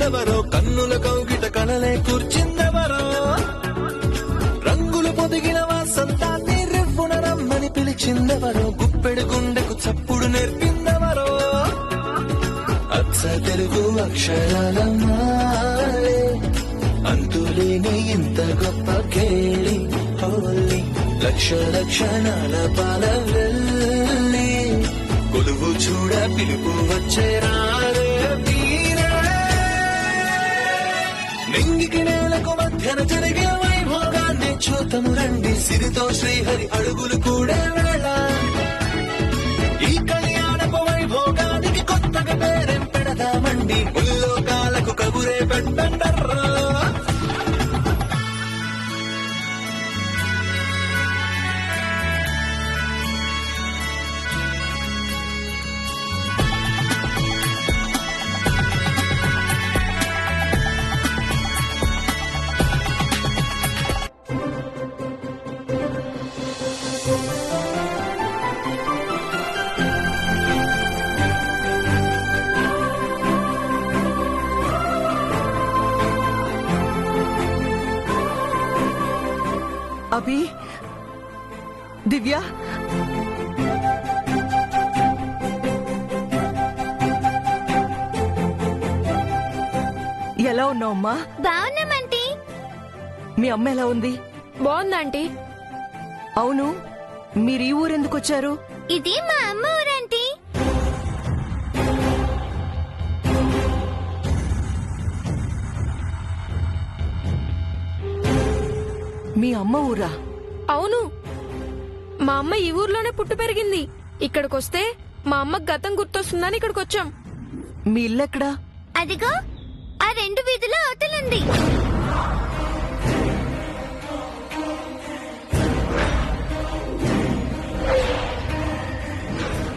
వచ్చిందెవరో, కన్నుల కౌగిట కలలే కూర్చిందెవరో, రంగులు పొదిగిన వాసంతాన్ని రెవ్వున రమ్మని పిలిచిందెవరో, గుప్పెడు గుండెకు చప్పుడు నేర్పిందెవరో, అచ్చ తెలుగు అక్షరాల మాలే అంతులేని ఇంత గొప్ప కేళి హోలీ, లక్ష లక్షణాల పాల వెళ్ళి కొలువు చూడ పిలుపు వచ్చే రారే వీరే, నింగికి నేలకు మధ్యన జరిగే వైభోగాన్ని చూతము రండి, సిరితో శ్రీహరి అడుగులు కూడే వేళ, ఈ కళ్యాణపు వైభోగానికి కొత్తగా పేరేం పెడదామండి, ముల్లోకాలకు కబురే పెట్టండర్రా. అభి, దివ్య, ఎలా ఉన్నావమ్మా? బాగున్నామంటీ. మీ అమ్మ ఎలా ఉంది? బాగుందంటీ. అవును, మీరు ఈ ఊరెందుకు వచ్చారు? ఇది మా అమ్మ ఊరంటీ. మీ అమ్మ ఊరా? అవును, మా అమ్మ ఈ ఊర్లోనే పుట్టి పెరిగింది. ఇక్కడికొస్తే మా అమ్మకు గతం గుర్తొస్తుందని ఇక్కడికొచ్చాం. మీ ఇల్లెక్కడా? అదిగో ఆ 2 వీధుల అవతలుంది.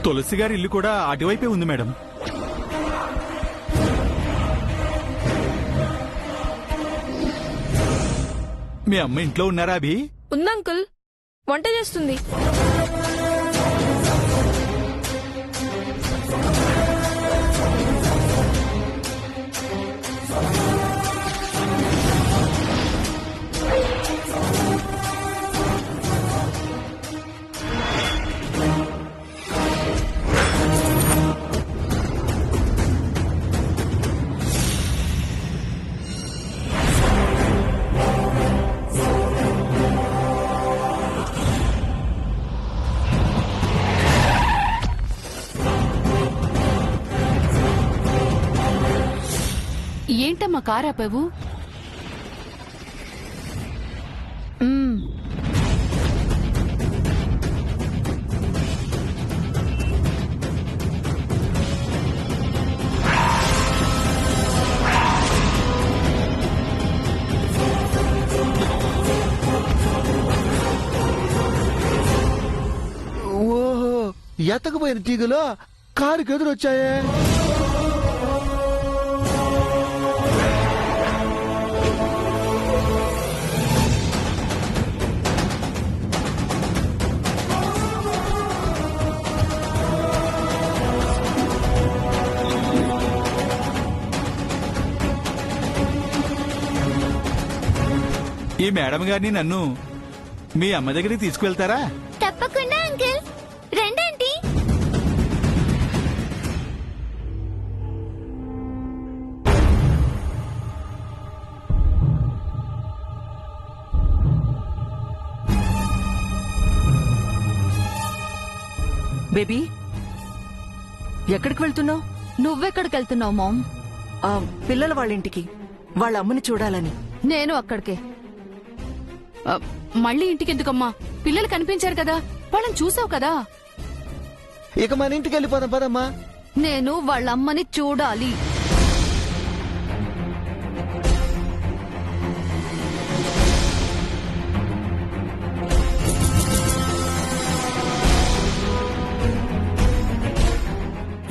తులసి గారి ఇల్లు కూడా అటువైపే ఉంది మేడం. మీ అమ్మ ఇంట్లో ఉన్నారా అభి? ఉందంకుల్, వంట చేస్తుంది. ఏంటమ్మా కారాపావు? ఓహో, ఎతకపోయిన తీగలో కారుకి ఎదురొచ్చాయే. ఈ మేడం గారిని నన్ను మీ అమ్మ దగ్గరికి తీసుకువెళ్తారా? తప్పకుండా అంకుల్, రండి. బేబీ, ఎక్కడికి వెళ్తున్నావు? నువ్వెక్కడికి వెళ్తున్నావు మామ్? పిల్లల వాళ్ళ ఇంటికి, వాళ్ళ అమ్మని చూడాలని. నేను అక్కడికే. మళ్ళీ ఇంటికి ఎందుకమ్మా? పిల్లలు కనిపించారు కదా, వాళ్ళని చూసావు కదా. ఇక మన ఇంటికి వెళ్ళిపోదాం పదమ్మా. నేను వాళ్ళ అమ్మని చూడాలి.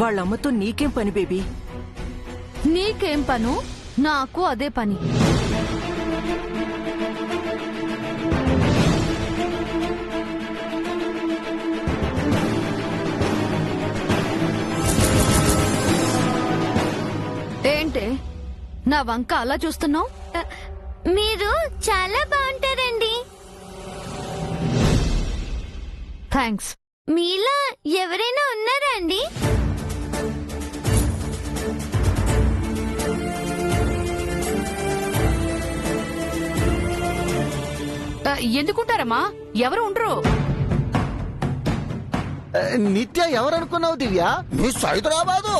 వాళ్ళమ్మతో నీకేం పని బేబీ? నీకేం పను? నాకు అదే పని. ఏంటే నా వంక అలా చూస్తున్నావు? మీరు చాలా బాగుంటారండి. థ్యాంక్స్. మీలా ఎవరైనా ఉన్నారా అండి? ఎందుకుంటారమ్మా? ఎవరు ఉండరు. నిత్య ఎవరనుకున్నావు దివ్య? నీ హైదరాబాదు.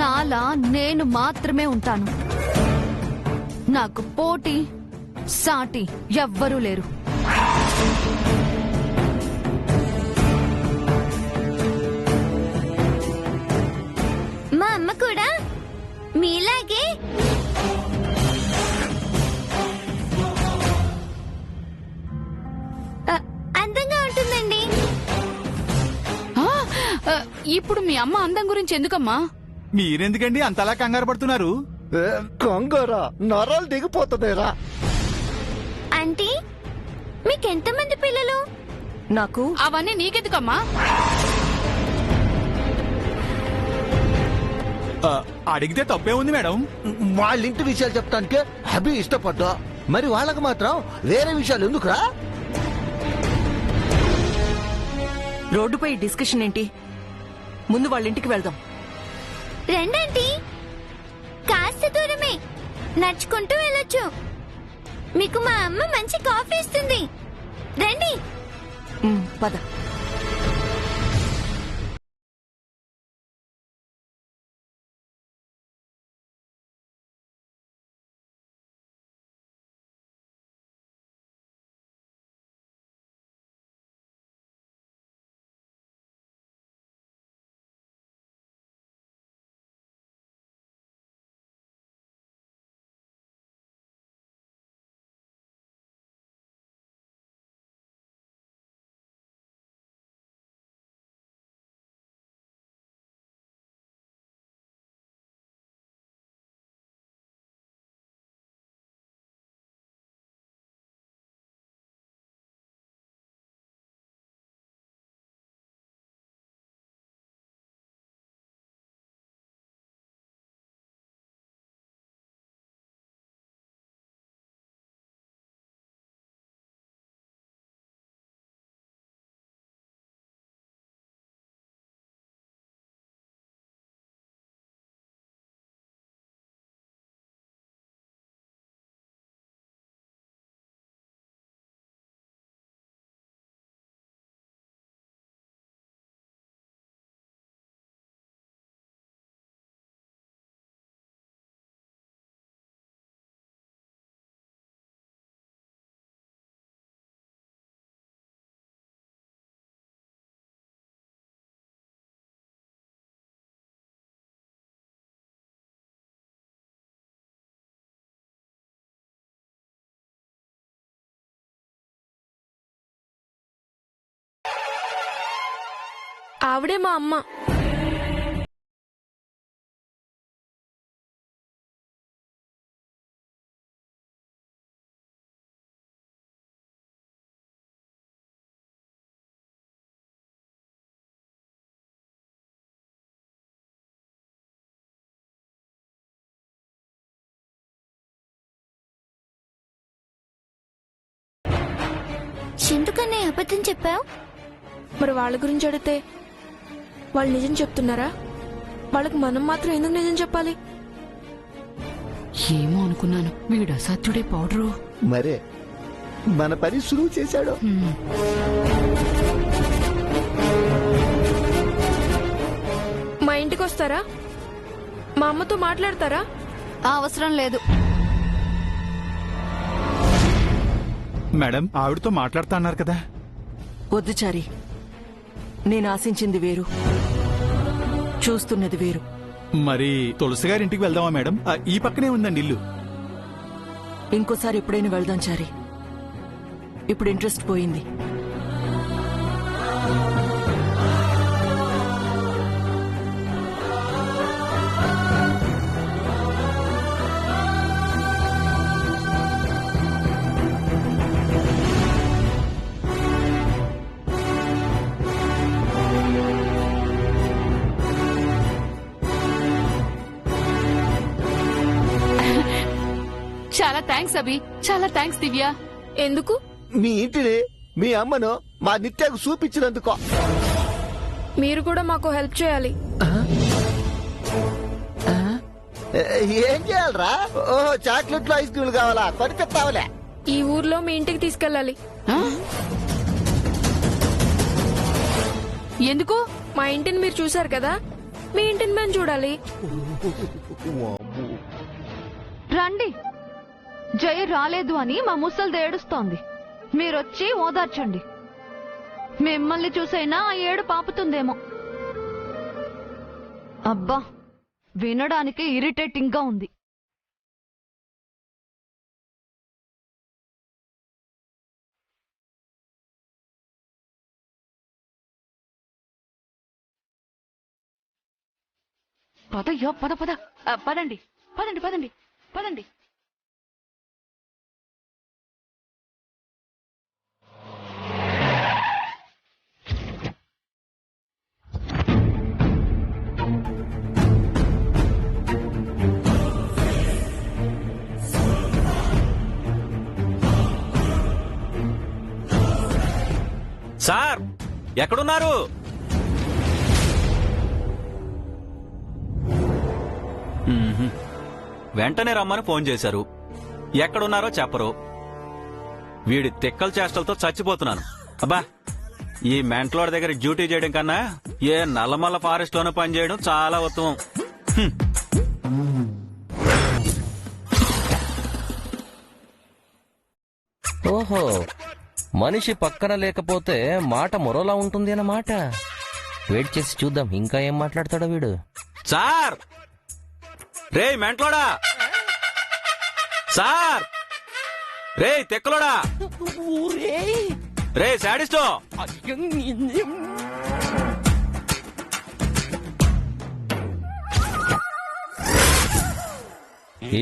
నాలా నేను మాత్రమే ఉంటాను. నాకు పోటీ సాటి ఎవ్వరూ లేరు. మా అమ్మ కూడా మీలాగే అందంగా ఉంటుందండి. ఆ, ఇప్పుడు మీ అమ్మ అందం గురించి ఎందుకమ్మా? మీరెందుకండి అంతలా కంగారు పడుతున్నారు? కంగారా? నరాలు దిగిపోతుందేరా. ఆంటీ, మీకెంతమంది పిల్లలు? నాకు అవన్నీ నీకెందుకమ్మా? అడిగితే తప్పే ఉంది మేడం. వాళ్ళ ఇంటి విషయాలు చెప్తానికే అభి ఇష్టపడ్డా, మరి వాళ్ళకి మాత్రం వేరే విషయాలు ఎందుకురా? రోడ్డుపై డిస్కషన్ ఏంటి? ముందు వాళ్ళ ఇంటికి వెళ్దాం. రండి, కాస్త దూరమే, నడుచుకుంటూ వెళ్ళొచ్చు. మీకు మా అమ్మ మంచి కాఫీ ఇస్తుంది. రండి. పద. ఆవిడే మా అమ్మ. ఎందుకన్నా అబద్ధం చెప్పావు? మరి వాళ్ళ గురించి అడిగితే వాళ్ళు నిజం చెప్తున్నారా? వాళ్ళకి మనం మాత్రం ఎందుకు నిజం చెప్పాలి? ఏమో అనుకున్నాను, వీడు అసాధ్యుడే పౌడరు. మరే మన పని సులువు చేశాడు. మా ఇంటికి వస్తారా? మా అమ్మతో మాట్లాడతారా? అవసరం లేదు. మేడం, ఆవిడతో మాట్లాడుతా అన్నారు కదా. వద్దు చారి, నేను ఆశించింది వేరు, చూస్తున్నది వేరు. మరి తులసి గారింటికి వెళ్దామా మేడం? ఈ పక్కనే ఉందండి ఇల్లు. ఇంకోసారి ఎప్పుడైనా వెళ్దాం చారి, ఇప్పుడు ఇంట్రెస్ట్ పోయింది. థ్యాంక్స్ అభి, చాలా థ్యాంక్స్ దివ్య. ఎందుకు? మీ ఇంటిని మీ అమ్మను మా నిత్యకు చూపించినందుకో. మీరు కూడా మాకు హెల్ప్ చేయాలి. ఏం చేయాలరా? ఓహో, చాక్లెట్లు ఐస్ క్రీమ్లు కావాలా? కొనిపెట్టావులే. ఈ ఊర్లో మీ ఇంటికి తీసుకెళ్ళాలి. ఆ? ఎందుకు? మా ఇంటిని మీరు చూశారు కదా, మీ ఇంటిని మేము చూడాలి. రండి. జయ రాలేదు అని మా ముసల్ది ఏడుస్తోంది. మీరొచ్చి ఓదార్చండి. మిమ్మల్ని చూసైనా ఆ ఏడు పాపుతుందేమో. అబ్బా, వినడానికి ఇరిటేటింగ్ గా ఉంది. పదయ్యో, పద పద. పదండి పదండి పదండి పదండి. సార్, ఎక్కడున్నారు? వెంటనే రమ్మని ఫోన్ చేశారు. ఎక్కడున్నారో చెప్పరు. వీడి తిక్కల చేష్టలతో చచ్చిపోతున్నాను. అబ్బా, ఈ మెంట్లోడ్ దగ్గర డ్యూటీ చేయడం కన్నా ఏ నల్లమల్ల ఫారెస్ట్ లోనే పనిచేయడం చాలా ఉత్తమం. ఓహో, మనిషి పక్కన లేకపోతే మాట మరోలా ఉంటుంది అన్నమాట. వెయిట్ చేసి చూద్దాం ఇంకా ఏం మాట్లాడతాడో వీడు. సార్, రే మెంట్లోడా, సార్, రే తిక్కలోడా, రే శాడిస్టో.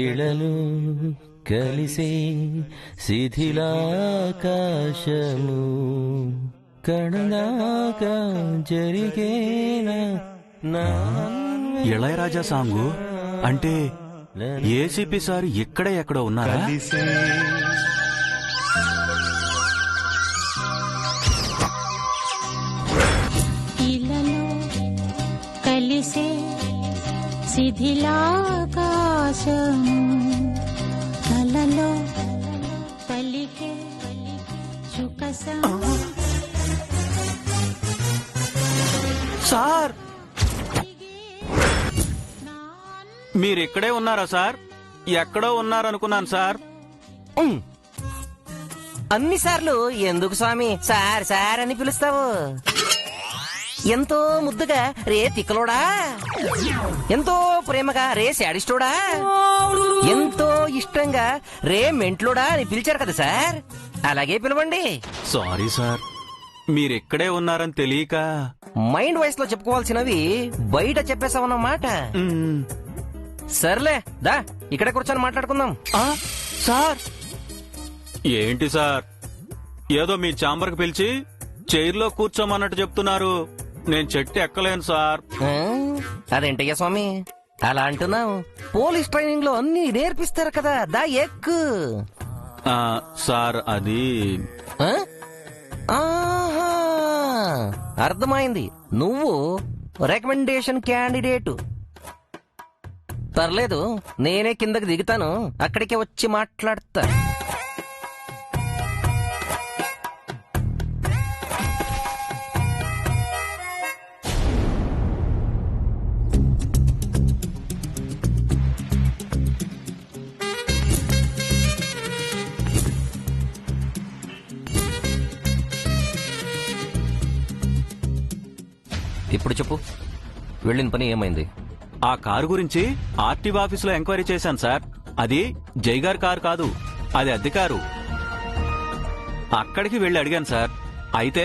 ఇళలు కలిసే శిథిలాకాశము కణదాకా జరిగేనా. ఇళయరాజా సాంగు అంటే ఏసీపీ సార్ ఇక్కడే ఎక్కడో ఉన్నారా? ఇలలో కలిసే శిథిలాకాశము కలలో పలికే సుఖసం. సార్, మీరిక్కడే ఉన్నారా సార్? ఎక్కడో ఉన్నారనుకున్నాను సార్. అన్నిసార్లు ఎందుకు స్వామి సార్ సార్ అని పిలుస్తావు? ఎంతో ముద్దుగా రే తిక్కలోడా, ఎంతో ప్రేమగా రే శాడిస్టోడా, ఎంతో ఇష్టంగా రే మెంట్లోడా అని పిలిచారు కదా సార్, అలాగే పిలవండి. సారీ సార్, మీరిక్కడే ఉన్నారని తెలియక మైండ్ వాయిస్ లో చెప్పుకోవాల్సినవి బయట చెప్పేసామన్నమాట. సర్లే దా, ఇక్కడ కూర్చొని మాట్లాడుకుందాం. సార్, ఏంటి సార్, ఏదో మీ ఛాంబర్ కి పిలిచి చైర్లో కూర్చోమన్నట్టు చెప్తున్నారు. నేను చెట్టు ఎక్కలేను సార్. అదేంటయ్యా స్వామి అలా అంటున్నావు? పోలీస్ ట్రైనింగ్ లో అన్ని నేర్పిస్తారు కదా, దా ఎక్కు. సార్ అది ఆహా, అర్థమైంది. నువ్వు రికమెండేషన్ క్యాండిడేట్. పర్లేదు, నేనే కిందకి దిగుతాను, అక్కడికే వచ్చి మాట్లాడతా. ఇప్పుడు చెప్పు, వెళ్ళిన పని ఏమైంది? ఆ కారు గురించి ఆర్టీఓ ఆఫీసులో ఎంక్వైరీ చేశాను సార్. అది జైగారి కారు కాదు, అది అద్దె కారు. అక్కడికి వెళ్లి అడిగాను సార్. అయితే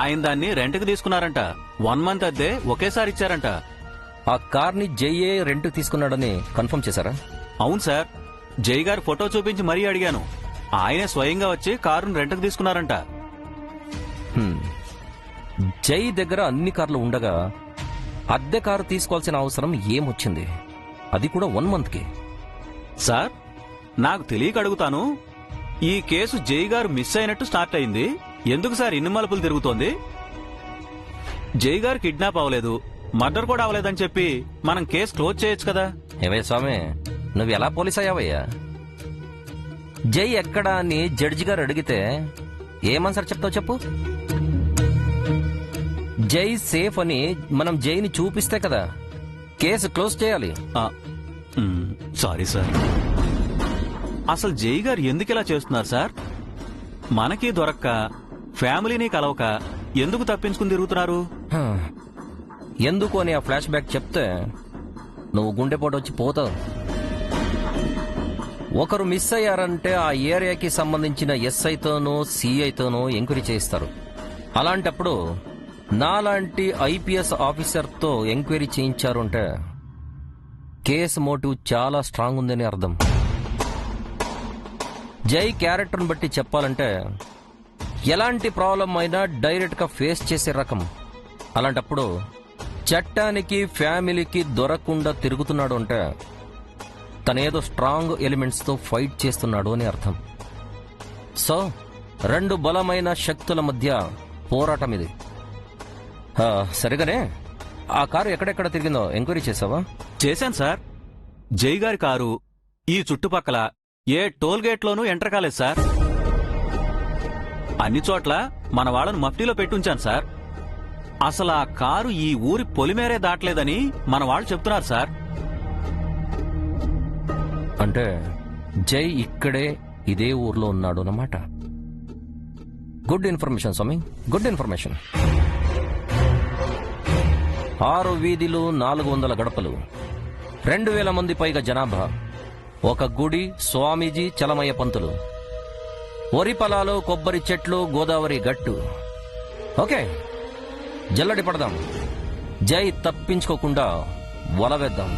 ఆయన దాన్ని రెంట్కి తీసుకున్నారంట. 1 month అద్దె ఒకేసారి ఇచ్చారంట. ఆ కార్ని జైయే రెంట్కి తీసుకున్నాడని కన్ఫర్మ్ చేశారా? అవును సార్, జై గారు ఫోటో చూపించి మరీ అడిగాను. ఆయనే స్వయంగా వచ్చి కారును రెంట్కి తీసుకున్నారంట. జై దగ్గర అన్ని కార్లు ఉండగా అద్దె కారు తీసుకోవాల్సిన అవసరం ఏమొచ్చింది? అది కూడా 1 month కి. సార్, నాకు తెలియక అడుగుతాను, ఈ కేసు జై గారు మిస్ అయినట్టు స్టార్ట్ అయింది. ఎందుకు సార్ ఇన్ని మలుపులు తిరుగుతోంది? జై గారు కిడ్నాప్ అవ్వలేదు, మర్డర్ కూడా అవ్వలేదని చెప్పి మనం కేసు క్లోజ్ చేయొచ్చు కదా. ఏవే స్వామి, నువ్వు ఎలా పోలీస్ అయ్యావయ్యా? జై ఎక్కడా అని జడ్జి గారు అడిగితే ఏమన్సర్ చెప్తావు చెప్పు? జై సేఫ్ అని మనం జైని చూపిస్తే కదా కేసు క్లోజ్ చేయాలి. Sorry sir. అసలు జై గారు ఎందుకు ఇలా చేస్తున్నారు సార్? మనకి దొరక్క, ఫ్యామిలీని కలవక ఎందుకు తప్పించుకుని తిరుగుతున్నారు? ఎందుకు అని ఆ ఫ్లాష్ బ్యాక్ చెప్తే నువ్వు గుండెపోటు వచ్చి పోతావు. ఒకరు మిస్ అయ్యారంటే ఆ ఏరియాకి సంబంధించిన ఎస్ఐతోనూ సిఐతోనూ ఎంక్వైరీ చేయిస్తారు. అలాంటప్పుడు నాలాంటి ఐపీఎస్ ఆఫీసర్తో ఎంక్వైరీ చేయించారు అంటే కేసు మోటివ్ చాలా స్ట్రాంగ్ ఉందని అర్థం. జై క్యారెక్టర్ని బట్టి చెప్పాలంటే ఎలాంటి ప్రాబ్లం అయినా డైరెక్ట్ గా ఫేస్ చేసే రకం. అలాంటప్పుడు చట్టానికి ఫ్యామిలీకి దొరకకుండా తిరుగుతున్నాడు అంటే తనేదో స్ట్రాంగ్ ఎలిమెంట్స్ తో ఫైట్ చేస్తున్నాడు అని అర్థం. సో 2 బలమైన శక్తుల మధ్య పోరాటం ఇది. సరిగానే ఆ కారు ఎక్కడెక్కడ తిరిగిందో ఎంక్వైరీ చేసావా? చేశాను సార్. జై గారి కారు ఈ చుట్టుపక్కల ఏ టోల్ గేట్ లోనూ ఎంటర్ కాలేదు సార్. అన్ని చోట్ల మన వాళ్ళను మఫ్టీలో పెట్టుంచాను సార్. అసలు ఆ కారు ఈ ఊరి పొలిమేరే దాటలేదని మన వాళ్ళు చెప్తున్నారు సార్. అంటే జై ఇక్కడే ఇదే ఊర్లో ఉన్నాడు అన్నమాట. గుడ్ ఇన్ఫర్మేషన్ స్వామి, గుడ్ ఇన్ఫర్మేషన్. 6 వీధులు, 400 గడపలు, 2000 మంది పైగా జనాభా, ఒక గుడి, స్వామీజీ, చలమయ్య పంతులు, వరి పొలాలు, కొబ్బరి చెట్లు, గోదావరి గట్టు. ఓకే, జల్లడి పడదాం. జై తప్పించుకోకుండా వల వేద్దాం.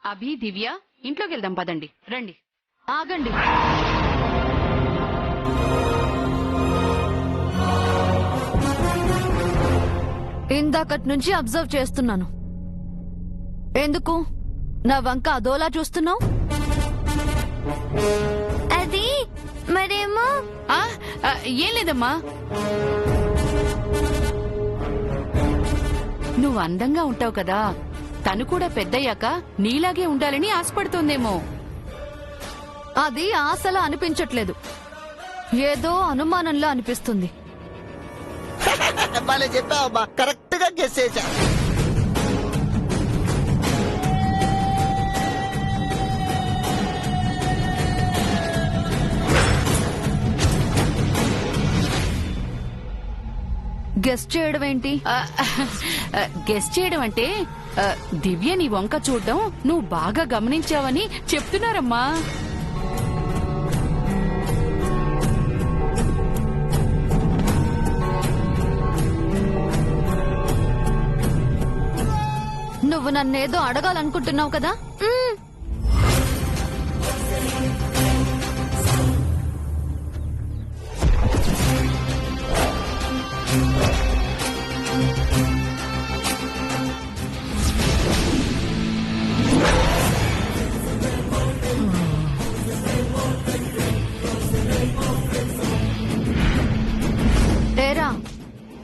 అభి, దివ్య, ఇంట్లోకి వెళ్దాం పదండి. రండి. ఆగండి. ఇందాకటి నుంచి అబ్జర్వ్ చేస్తున్నాను. ఎందుకు నా వంక అదోలా చూస్తున్నావు? అది మరేమో ఏం లేదమ్మా, నువ్వు అందంగా ఉంటావు కదా, తను కూడా పెద్దయ్యాక నీలాగే ఉండాలని ఆశపడుతోందేమో. అది ఆశలా అనిపించట్లేదు, ఏదో అనుమానంలా అనిపిస్తుంది. చెప్పావమ్మా, కరెక్ట్ గా గెస్ చేశా. గెస్ చేయడం ఏంటి? గెస్ చేయడం అంటే దివ్య నీ వంక చూడడం నువ్వు బాగా గమనించావని చెప్తున్నారమ్మా. నువ్వు నన్నేదో అడగాలనుకుంటున్నావు కదా?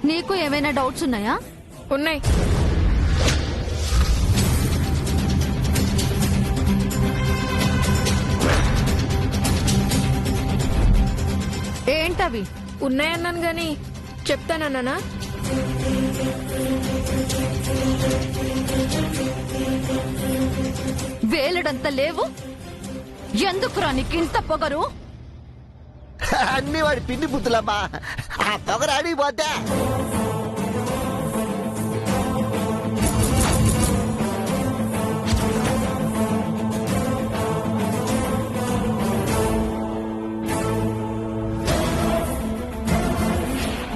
నీకు ఏమైనా డౌట్స్ ఉన్నాయా? ఉన్నాయి. ఏంటవి? ఉన్నాయన్నాను గాని చెప్తానన్నానా? వేలుడంత లేవు. ఎందుకురా నీకింత పొగరు? అన్ని వాడి పిండి పుత్తులమ్మా. ఆ పొగరాడి పోతే